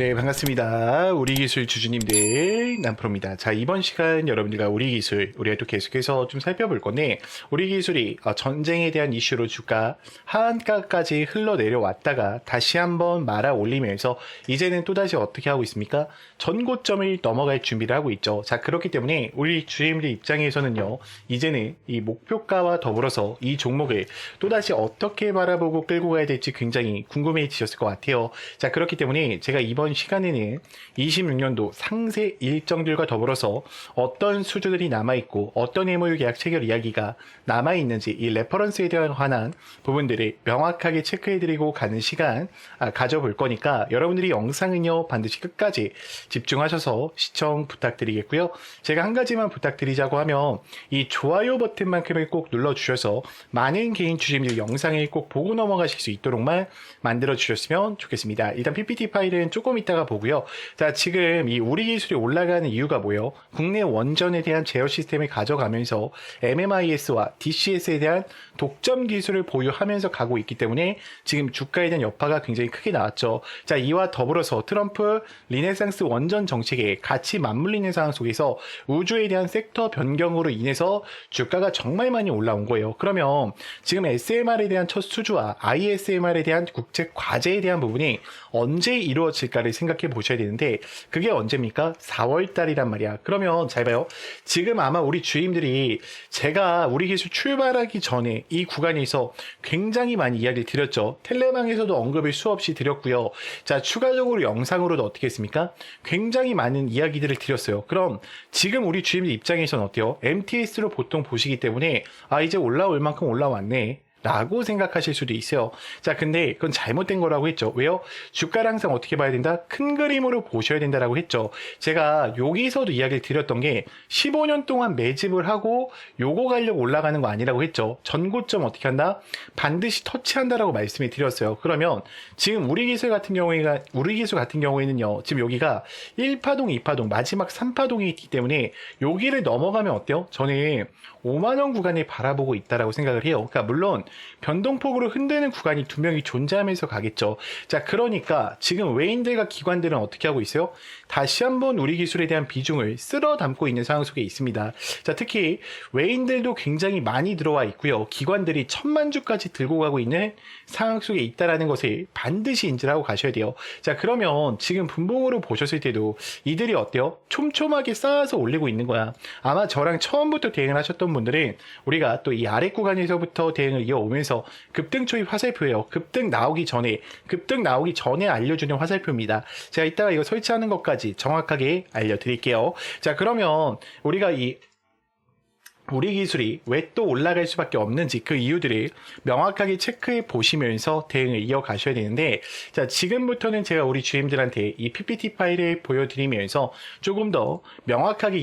네, 반갑습니다. 우리 기술 주주님들, 남프로입니다. 자, 이번 시간 여러분들과 우리 기술, 우리가 또 계속해서 좀 살펴볼 건데, 우리 기술이 전쟁에 대한 이슈로 주가 하한가까지 흘러내려왔다가 다시 한번 말아 올리면서 이제는 또다시 어떻게 하고 있습니까? 전고점을 넘어갈 준비를 하고 있죠. 자, 그렇기 때문에 우리 주주님들 입장에서는요, 이제는 이 목표가와 더불어서 이 종목을 또다시 어떻게 바라보고 끌고 가야 될지 굉장히 궁금해지셨을 것 같아요. 자, 그렇기 때문에 제가 이번 시간에는 26년도 상세 일정들과 더불어서 어떤 수주들이 남아있고 어떤 MOU 계약 체결 이야기가 남아있는지 이 레퍼런스에 대한 관한 부분들을 명확하게 체크해드리고 가는 시간 가져볼 거니까 여러분들이 영상은요 반드시 끝까지 집중하셔서 시청 부탁드리겠고요. 제가 한 가지만 부탁드리자고 하면 이 좋아요 버튼만큼을 꼭 눌러주셔서 많은 개인 주주님들 영상을 꼭 보고 넘어가실 수 있도록만 만들어 주셨으면 좋겠습니다. 일단 PPT 파일은 조금 이따가 보고요. 자, 지금 이 우리 기술이 올라가는 이유가 뭐예요? 국내 원전에 대한 제어 시스템을 가져가면서 MMIS와 DCS에 대한 독점 기술을 보유하면서 가고 있기 때문에 지금 주가에 대한 여파가 굉장히 크게 나왔죠. 자, 이와 더불어서 트럼프 리네상스 원전 정책에 같이 맞물리는 상황 속에서 우주에 대한 섹터 변경으로 인해서 주가가 정말 많이 올라온 거예요. 그러면 지금 SMR에 대한 첫 수주와 ISMR에 대한 국제 과제에 대한 부분이 언제 이루어질까를 생각해 보셔야 되는데 그게 언제입니까? 4월 달이란 말이야. 그러면 잘 봐요. 지금 아마 우리 주임들이 제가 우리 기술 출발하기 전에 이 구간에서 굉장히 많이 이야기를 드렸죠. 텔레방에서도 언급을 수없이 드렸고요. 자, 추가적으로 영상으로도 어떻게 했습니까? 굉장히 많은 이야기들을 드렸어요. 그럼 지금 우리 주임들 입장에서는 어때요? MTS로 보통 보시기 때문에 이제 올라올 만큼 올라왔네 라고 생각하실 수도 있어요. 자, 근데 그건 잘못된 거라고 했죠. 왜요? 주가를 항상 어떻게 봐야 된다? 큰 그림으로 보셔야 된다라고 했죠. 제가 여기서도 이야기를 드렸던 게 15년 동안 매집을 하고 요거 가려고 올라가는 거 아니라고 했죠. 전고점 어떻게 한다? 반드시 터치한다라고 말씀을 드렸어요. 그러면 지금 우리 기술 같은 경우에는요. 지금 여기가 1파동, 2파동, 마지막 3파동이 있기 때문에 여기를 넘어가면 어때요? 저는 5만원 구간을 바라보고 있다라고 생각을 해요. 그러니까 물론 변동폭으로 흔드는 구간이 두 명이 존재하면서 가겠죠. 자, 그러니까 지금 외인들과 기관들은 어떻게 하고 있어요? 다시 한번 우리 기술에 대한 비중을 쓸어 담고 있는 상황 속에 있습니다. 자, 특히 외인들도 굉장히 많이 들어와 있고요. 기관들이 1000만 주까지 들고 가고 있는 상황 속에 있다라는 것을 반드시 인지를 하고 가셔야 돼요. 자, 그러면 지금 분봉으로 보셨을 때도 이들이 어때요? 촘촘하게 쌓아서 올리고 있는 거야. 아마 저랑 처음부터 대응을 하셨던 분들은 우리가 또 이 아래 구간에서부터 대응을 이어오면서 급등 초입 화살표예요. 급등 나오기 전에 알려주는 화살표입니다. 제가 이따가 이거 설치하는 것까지 정확하게 알려드릴게요. 자, 그러면 우리가 우리 기술이 왜 또 올라갈 수밖에 없는지 그 이유들을 명확하게 체크해 보시면서 대응을 이어가셔야 되는데, 자, 지금부터는 제가 우리 주임들한테 이 PPT 파일을 보여드리면서 조금 더 명확하게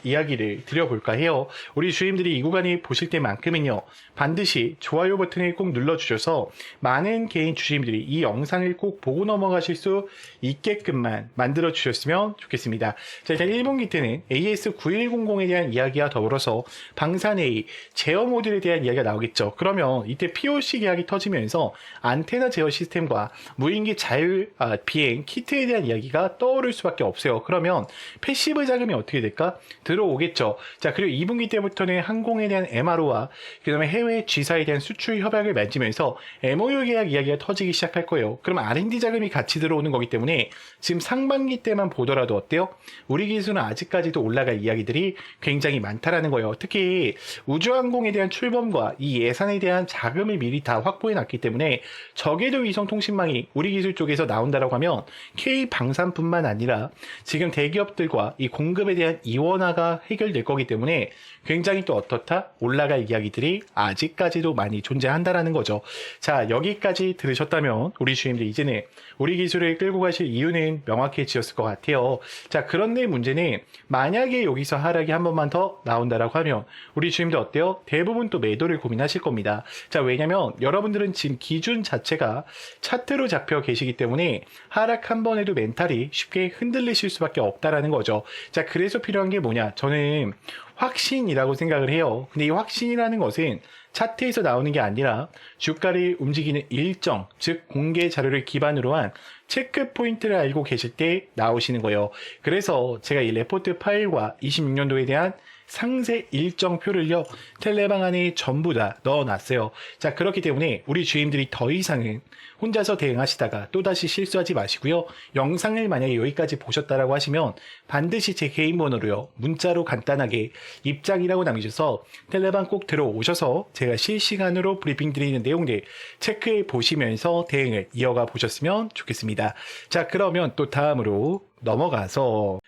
이야기를 드려볼까 해요. 우리 주임들이 이 구간을 보실 때만큼은요, 반드시 좋아요 버튼을 꼭 눌러주셔서 많은 개인 주임들이 이 영상을 꼭 보고 넘어가실 수 있게끔만 만들어 주셨으면 좋겠습니다. 자, 일단 1분기 때는 AS9100에 대한 이야기와 더불어서 방산A 제어 모듈에 대한 이야기가 나오겠죠. 그러면 이때 POC 계약이 터지면서 안테나 제어 시스템과 무인기 자율 비행 키트에 대한 이야기가 떠오를 수밖에 없어요. 그러면 패시브 자금이 어떻게 될까? 들어오겠죠. 자, 그리고 2분기 때부터는 항공에 대한 MRO와 그 다음에 해외 G사에 대한 수출 협약을 맺으면서 MOU 계약 이야기가 터지기 시작할 거예요. 그러면 R&D 자금이 같이 들어오는 거기 때문에 지금 상반기 때만 보더라도 어때요? 우리 기술은 아직까지도 올라갈 이야기들이 굉장히 많다라는 거예요. 특히 우주항공에 대한 출범과 이 예산에 대한 자금을 미리 다 확보해 놨기 때문에 저궤도 위성 통신망이 우리 기술 쪽에서 나온다라고 하면 K방산뿐만 아니라 지금 대기업들과 이 공급에 대한 이원화가 해결될 거기 때문에 굉장히 또 어떻다? 올라갈 이야기들이 아직까지도 많이 존재한다라는 거죠. 자, 여기까지 들으셨다면 우리 주임들 이제는 우리 기술을 끌고 가실 이유는 명확해지셨을 것 같아요. 자, 그런데 문제는 만약에 여기서 하락이 한 번만 더 나온다라고 한다면 우리 주님도 어때요? 대부분 또 매도를 고민하실 겁니다. 자, 왜냐면 여러분들은 지금 기준 자체가 차트로 잡혀 계시기 때문에 하락 한 번에도 멘탈이 쉽게 흔들리실 수밖에 없다라는 거죠. 자, 그래서 필요한 게 뭐냐? 저는 확신이라고 생각을 해요. 근데 이 확신이라는 것은 차트에서 나오는 게 아니라 주가를 움직이는 일정, 즉 공개 자료를 기반으로 한 체크 포인트를 알고 계실 때 나오시는 거예요. 그래서 제가 이 레포트 파일과 26년도에 대한 상세 일정표를요, 텔레방 안에 전부 다 넣어놨어요. 자, 그렇기 때문에 우리 주임들이 더 이상은 혼자서 대응하시다가 또다시 실수하지 마시고요. 영상을 만약에 여기까지 보셨다라고 하시면 반드시 제 개인 번호로요, 문자로 간단하게 입장이라고 남겨주셔서 텔레방 꼭 들어오셔서 제가 실시간으로 브리핑 드리는 내용들 체크해 보시면서 대응을 이어가 보셨으면 좋겠습니다. 자, 그러면 또 다음으로 넘어가서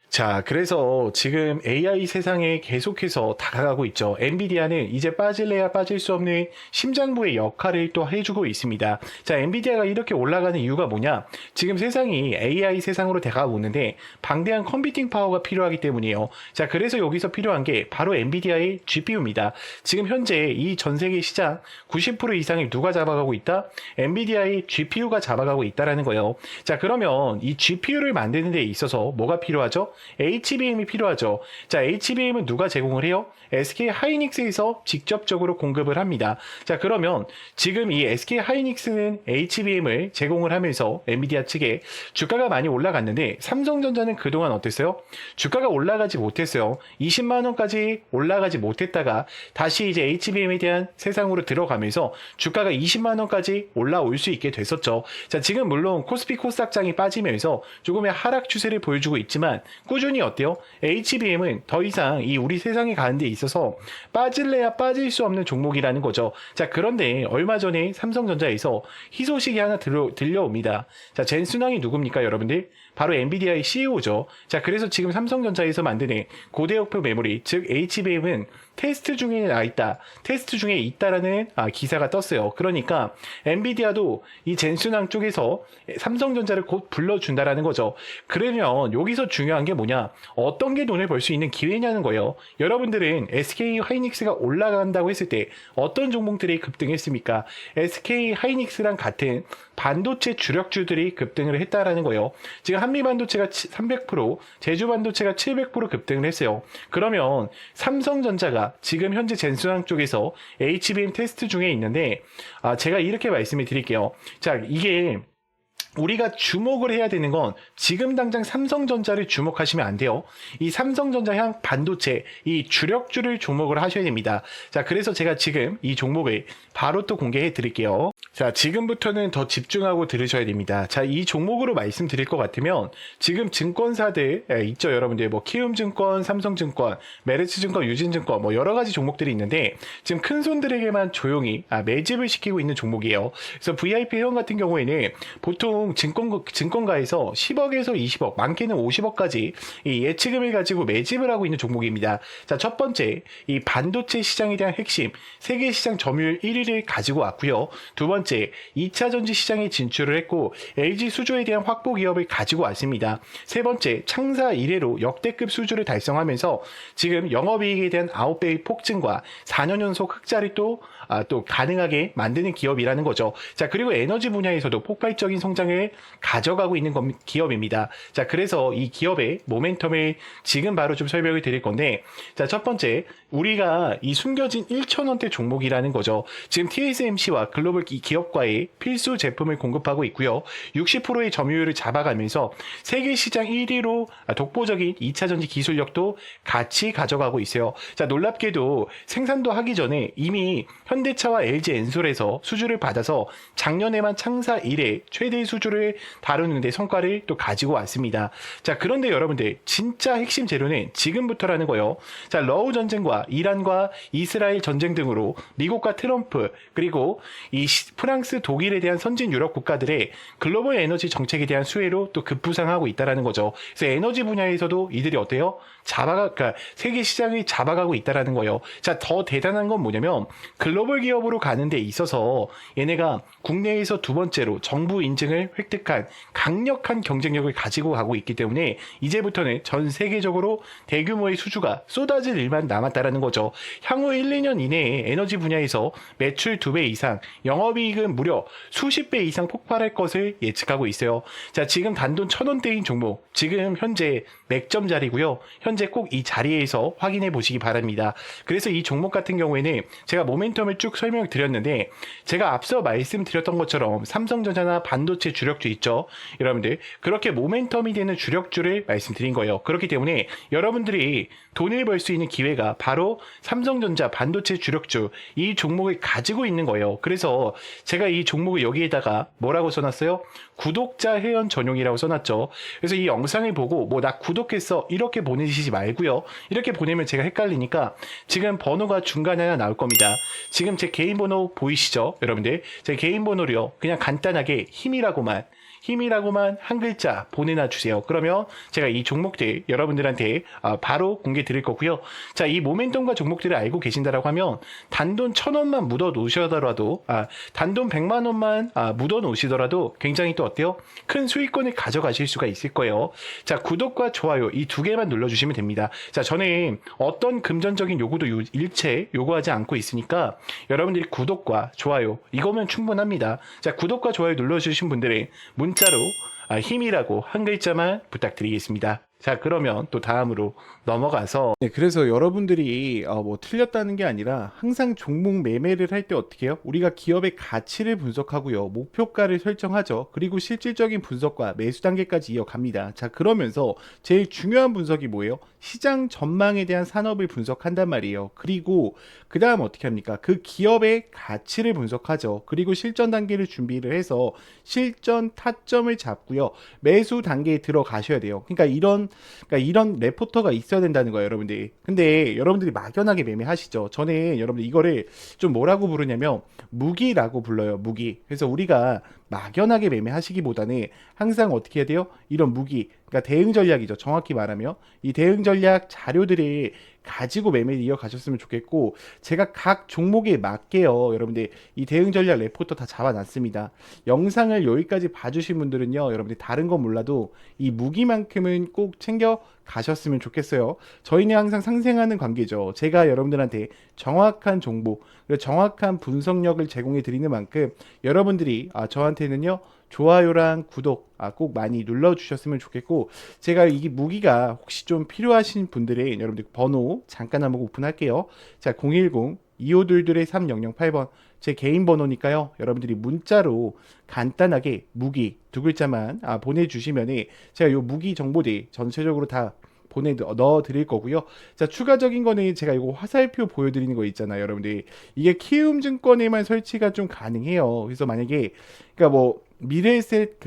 자, 그래서 지금 AI 세상에 계속해서 다가가고 있죠. 엔비디아는 이제 빠질래야 빠질 수 없는 심장부의 역할을 또 해주고 있습니다. 자, 엔비디아가 이렇게 올라가는 이유가 뭐냐? 지금 세상이 AI 세상으로 다가가고 있는데 방대한 컴퓨팅 파워가 필요하기 때문이에요. 자, 그래서 여기서 필요한 게 바로 엔비디아의 GPU입니다. 지금 현재 이 전 세계 시장 90% 이상을 누가 잡아가고 있다? 엔비디아의 GPU가 잡아가고 있다라는 거예요. 자, 그러면 이 GPU를 만드는 데 있어서 뭐가 필요하죠? HBM이 필요하죠. 자, HBM은 누가 제공을 해요? SK 하이닉스에서 직접적으로 공급을 합니다. 자, 그러면 지금 이 SK 하이닉스는 HBM을 제공을 하면서 엔비디아 측에 주가가 많이 올라갔는데 삼성전자는 그동안 어땠어요? 주가가 올라가지 못했어요. 20만 원까지 올라가지 못했다가 다시 이제 HBM에 대한 세상으로 들어가면서 주가가 20만 원까지 올라올 수 있게 됐었죠. 자, 지금 물론 코스피 코스닥장이 빠지면서 조금의 하락 추세를 보여주고 있지만 꾸준히 어때요? HBM은 더 이상 이 우리 세상에 가는 데 있어서 빠질래야 빠질 수 없는 종목이라는 거죠. 자, 그런데 얼마 전에 삼성전자에서 희소식이 하나 들려옵니다. 자, 젠순왕이 누굽니까, 여러분들? 바로 엔비디아의 CEO죠. 자, 그래서 지금 삼성전자에서 만드는 고대역표 메모리, 즉 HBM은 테스트 중에 있다. 테스트 중에 있다라는 기사가 떴어요. 그러니까 엔비디아도 이 젠순왕 쪽에서 삼성전자를 곧 불러준다라는 거죠. 그러면 여기서 중요한 게 뭐냐? 어떤 게 돈을 벌 수 있는 기회냐는 거예요. 여러분들은 SK 하이닉스가 올라간다고 했을 때 어떤 종목들이 급등했습니까? SK 하이닉스랑 같은 반도체 주력주들이 급등을 했다라는 거예요. 지금 한미반도체가 300%, 제주반도체가 700% 급등을 했어요. 그러면 삼성전자가 지금 현재 젠순왕 쪽에서 HBM 테스트 중에 있는데, 제가 이렇게 말씀을 드릴게요. 자, 이게 우리가 주목을 해야 되는 건 지금 당장 삼성전자를 주목하시면 안 돼요. 이 삼성전자향 반도체, 이 주력주를 주목을 하셔야 됩니다. 자, 그래서 제가 지금 이 종목을 바로 또 공개해 드릴게요. 자, 지금부터는 더 집중하고 들으셔야 됩니다. 자, 이 종목으로 말씀드릴 것 같으면 지금 증권사들 있죠, 여러분들. 뭐 키움증권, 삼성증권, 메르츠증권, 유진증권, 뭐 여러 가지 종목들이 있는데 지금 큰 손들에게만 조용히 매집을 시키고 있는 종목이에요. 그래서 VIP 회원 같은 경우에는 보통 증권가에서 10억에서 20억, 많게는 50억까지 이 예치금을 가지고 매집을 하고 있는 종목입니다. 자, 첫 번째, 이 반도체 시장에 대한 핵심, 세계 시장 점유율 1위를 가지고 왔고요. 두 번째, 2차 전지 시장에 진출을 했고 LG 수주에 대한 확보 기업을 가지고 왔습니다. 세 번째, 창사 이래로 역대급 수주를 달성하면서 지금 영업이익에 대한 9배의 폭증과 4년 연속 흑자를 또 가능하게 만드는 기업이라는 거죠. 자, 그리고 에너지 분야에서도 폭발적인 성장을 가져가고 있는 기업입니다. 자, 그래서 이 기업의 모멘텀을 지금 바로 좀 설명을 드릴 건데, 자, 첫 번째, 우리가 이 숨겨진 1,000원대 종목이라는 거죠. 지금 TSMC와 글로벌 기업과의 필수 제품을 공급하고 있고요. 60%의 점유율을 잡아가면서 세계 시장 1위로 독보적인 2차 전지 기술력도 같이 가져가고 있어요. 자, 놀랍게도 생산도 하기 전에 이미 현대차와 LG 엔솔에서 수주를 받아서 작년에만 창사 이래 최대 수주를 다루는데 성과를 또 가지고 왔습니다. 자, 그런데 여러분들 진짜 핵심 재료는 지금부터라는 거예요. 자, 러우 전쟁과 이란과 이스라엘 전쟁 등으로 미국과 트럼프 그리고 이 프랑스, 독일에 대한 선진 유럽 국가들의 글로벌 에너지 정책에 대한 수혜로 또 급부상하고 있다라는 거죠. 그래서 에너지 분야에서도 이들이 어때요? 그러니까 세계 시장을 잡아가고 있다라는 거예요. 자, 더 대단한 건 뭐냐면 글로벌 기업으로 가는 데 있어서 얘네가 국내에서 두 번째로 정부 인증을 획득한 강력한 경쟁력을 가지고 가고 있기 때문에 이제부터는 전 세계적으로 대규모의 수주가 쏟아질 일만 남았다라는 있다라는 거죠. 향후 1, 2년 이내에 에너지 분야에서 매출 2배 이상, 영업이익은 무려 수십 배 이상 폭발할 것을 예측하고 있어요. 자, 지금 단돈 1,000원대인 종목, 지금 현재 맥점 자리고요. 현재 꼭 이 자리에서 확인해 보시기 바랍니다. 그래서 이 종목 같은 경우에는 제가 모멘텀을 쭉 설명을 드렸는데, 제가 앞서 말씀드렸던 것처럼 삼성전자나 반도체 주력주 있죠. 여러분들, 그렇게 모멘텀이 되는 주력주를 말씀드린 거예요. 그렇기 때문에 여러분들이 돈을 벌 수 있는 기회가 바로 삼성전자 반도체 주력주 이 종목을 가지고 있는 거예요. 그래서 제가 이 종목을 여기에다가 뭐라고 써놨어요? 구독자 회원 전용이라고 써놨죠. 그래서 이 영상을 보고 뭐 나 구독했어 이렇게 보내시지 말고요. 이렇게 보내면 제가 헷갈리니까 지금 번호가 중간에 하나 나올 겁니다. 지금 제 개인 번호 보이시죠? 여러분들, 제 개인 번호를요 그냥 간단하게 힘이라고만 한 글자 보내놔 주세요. 그러면 제가 이 종목들 여러분들한테 바로 공개 드릴 거고요. 자, 이 모멘텀과 종목들을 알고 계신다라고 하면 단돈 1,000원만 묻어 놓으시더라도 단돈 100만 원만 묻어 놓으시더라도 굉장히 또 어때요? 큰 수익권을 가져가실 수가 있을 거예요. 자, 구독과 좋아요 이 두 개만 눌러주시면 됩니다. 자, 저는 어떤 금전적인 요구도 일체 요구하지 않고 있으니까 여러분들이 구독과 좋아요 이거면 충분합니다. 자, 구독과 좋아요 눌러주신 분들은 문자로 힘이라고 한 글자만 부탁드리겠습니다. 자, 그러면 또 다음으로 넘어가서 그래서 여러분들이 뭐 틀렸다는 게 아니라 항상 종목 매매를 할 때 어떻게 해요? 우리가 기업의 가치를 분석하고요. 목표가를 설정하죠. 그리고 실질적인 분석과 매수 단계까지 이어갑니다. 자, 그러면서 제일 중요한 분석이 뭐예요? 시장 전망에 대한 산업을 분석한단 말이에요. 그리고 그 다음 어떻게 합니까? 그 기업의 가치를 분석하죠. 그리고 실전 단계를 준비를 해서 실전 타점을 잡고요. 매수 단계에 들어가셔야 돼요. 그러니까 이런 레포터가 있어야 된다는 거예요, 여러분들이. 근데 여러분들이 막연하게 매매하시죠. 저는 여러분들 이거를 좀 뭐라고 부르냐면 무기라고 불러요, 무기. 그래서 우리가 막연하게 매매하시기보다는 항상 어떻게 해야 돼요? 이런 무기, 그러니까 대응 전략이죠. 정확히 말하면 이 대응 전략 자료들이 가지고 매매를 이어가셨으면 좋겠고, 제가 각 종목에 맞게요 여러분들 이 대응 전략 레포터 다 잡아놨습니다. 영상을 여기까지 봐주신 분들은요 여러분들 다른 건 몰라도 이 무기만큼은 꼭 챙겨 가셨으면 좋겠어요. 저희는 항상 상생하는 관계죠. 제가 여러분들한테 정확한 정보 그리고 정확한 분석력을 제공해 드리는 만큼 여러분들이 저한테는요 좋아요랑 구독 꼭 많이 눌러주셨으면 좋겠고, 제가 이 무기가 혹시 좀 필요하신 분들의 여러분들 번호 잠깐 한번 오픈할게요. 자, 010-2522-3008번 제 개인 번호니까요. 여러분들이 문자로 간단하게 무기 두 글자만 보내주시면 제가 요 무기 정보들 전체적으로 다 넣어 드릴 거고요. 자, 추가적인 거는 제가 이거 화살표 보여드리는 거 있잖아요, 여러분들. 이게 키움증권에만 설치가 좀 가능해요. 그래서 만약에 그러니까 뭐 미래에셋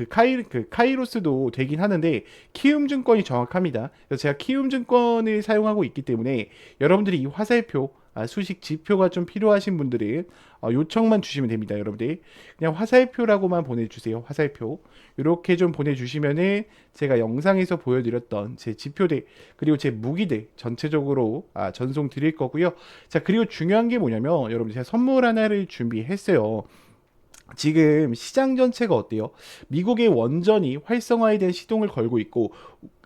카이로스도 되긴 하는데 키움증권이 정확합니다. 그래서 제가 키움증권을 사용하고 있기 때문에 여러분들이 이 화살표 수식 지표가 좀 필요하신 분들은 요청만 주시면 됩니다. 여러분들 그냥 화살표라고만 보내주세요. 화살표 이렇게 좀 보내주시면은 제가 영상에서 보여드렸던 제 지표들 그리고 제 무기들 전체적으로 전송 드릴 거고요. 자, 그리고 중요한 게 뭐냐면 여러분 제가 선물 하나를 준비했어요. 지금 시장 전체가 어때요? 미국의 원전이 활성화에 대한 시동을 걸고 있고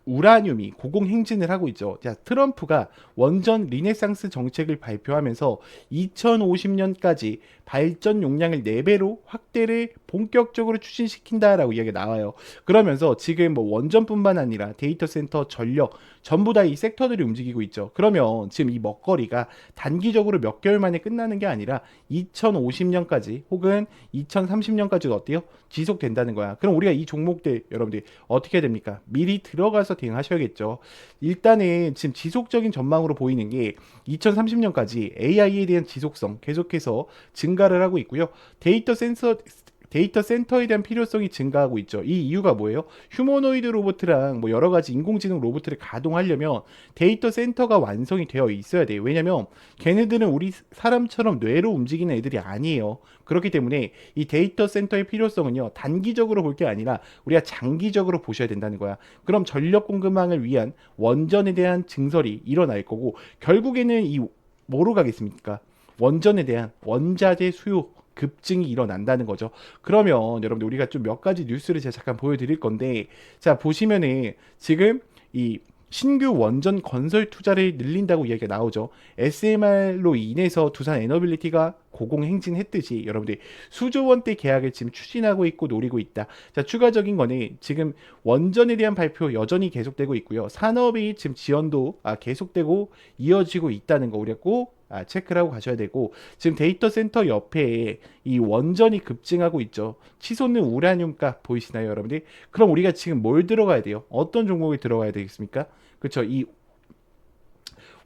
우라늄이 고공행진을 하고 있죠. 자, 트럼프가 원전 리네상스 정책을 발표하면서 2050년까지 발전 용량을 4배로 확대를 본격적으로 추진시킨다라고 이야기가 나와요. 그러면서 지금 뭐 원전뿐만 아니라 데이터 센터, 전력 전부 다 이 섹터들이 움직이고 있죠. 그러면 지금 이 먹거리가 단기적으로 몇 개월 만에 끝나는 게 아니라 2050년까지 혹은 2030년까지도 어때요? 지속된다는 거야. 그럼 우리가 이 종목들 여러분들 어떻게 해야 됩니까? 미리 들어가서 대응하셔야겠죠. 일단은 지금 지속적인 전망으로 보이는 게 2030년까지 AI에 대한 지속성 계속해서 증가를 하고 있고요. 데이터 센터에 대한 필요성이 증가하고 있죠. 이 이유가 뭐예요? 휴머노이드 로봇이랑 뭐 여러 가지 인공지능 로봇을 가동하려면 데이터 센터가 완성이 되어 있어야 돼요. 왜냐면 걔네들은 우리 사람처럼 뇌로 움직이는 애들이 아니에요. 그렇기 때문에 이 데이터 센터의 필요성은요 단기적으로 볼 게 아니라 우리가 장기적으로 보셔야 된다는 거야. 그럼 전력 공급망을 위한 원전에 대한 증설이 일어날 거고, 결국에는 이 뭐로 가겠습니까? 원전에 대한 원자재 수요 급증이 일어난다는 거죠. 그러면 여러분들 우리가 좀 몇 가지 뉴스를 제가 잠깐 보여드릴 건데, 자 보시면은 지금 이 신규 원전 건설 투자를 늘린다고 이야기가 나오죠. SMR로 인해서 두산 에너빌리티가 고공행진했듯이 여러분들이 수조 원대 계약을 지금 추진하고 있고 노리고 있다. 자, 추가적인 거는 지금 원전에 대한 발표 여전히 계속되고 있고요. 산업이 지금 지원도 계속되고 이어지고 있다는 거 우리가 꼭 체크를 하고 가셔야 되고, 지금 데이터 센터 옆에 이 원전이 급증하고 있죠. 치솟는 우라늄 값 보이시나요, 여러분들? 그럼 우리가 지금 뭘 들어가야 돼요? 어떤 종목이 들어가야 되겠습니까? 그렇죠. 이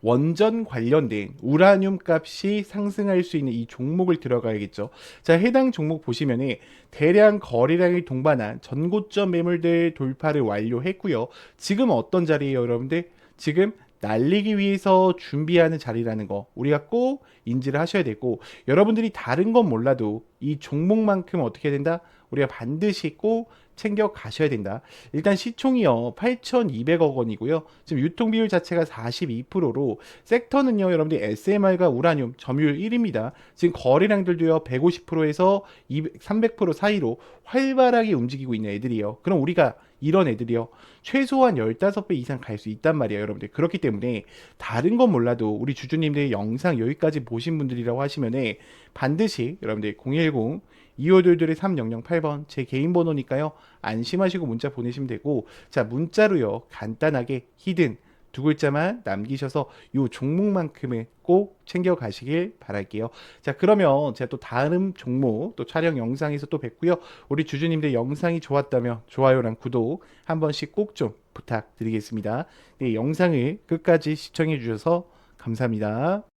원전 관련된 우라늄 값이 상승할 수 있는 이 종목을 들어가야겠죠. 자, 해당 종목 보시면은 대량 거래량을 동반한 전고점 매물들 돌파를 완료했고요. 지금 어떤 자리예요, 여러분들? 지금 날리기 위해서 준비하는 자리라는 거 우리가 꼭 인지를 하셔야 되고, 여러분들이 다른 건 몰라도 이 종목만큼 어떻게 된다? 우리가 반드시 꼭 챙겨 가셔야 된다. 일단 시총이요 8,200억 원이고요. 지금 유통 비율 자체가 42%로 섹터는요 여러분들 SMR과 우라늄 점유율 1위입니다. 지금 거래량들도요 150%에서 300% 사이로 활발하게 움직이고 있는 애들이에요. 그럼 우리가 이런 애들이요 최소한 15배 이상 갈 수 있단 말이에요, 여러분들. 그렇기 때문에 다른 건 몰라도 우리 주주님들 영상 여기까지 보신 분들이라고 하시면은 반드시 여러분들 010 2522 3008번 제 개인 번호니까요. 안심하시고 문자 보내시면 되고, 자, 문자로요. 간단하게 히든 두 글자만 남기셔서 요 종목만큼은 꼭 챙겨 가시길 바랄게요. 자, 그러면 제가 또 다음 종목 또 촬영 영상에서 또 뵙고요. 우리 주주님들 영상이 좋았다면 좋아요랑 구독 한 번씩 꼭 좀 부탁드리겠습니다. 네, 영상을 끝까지 시청해 주셔서 감사합니다.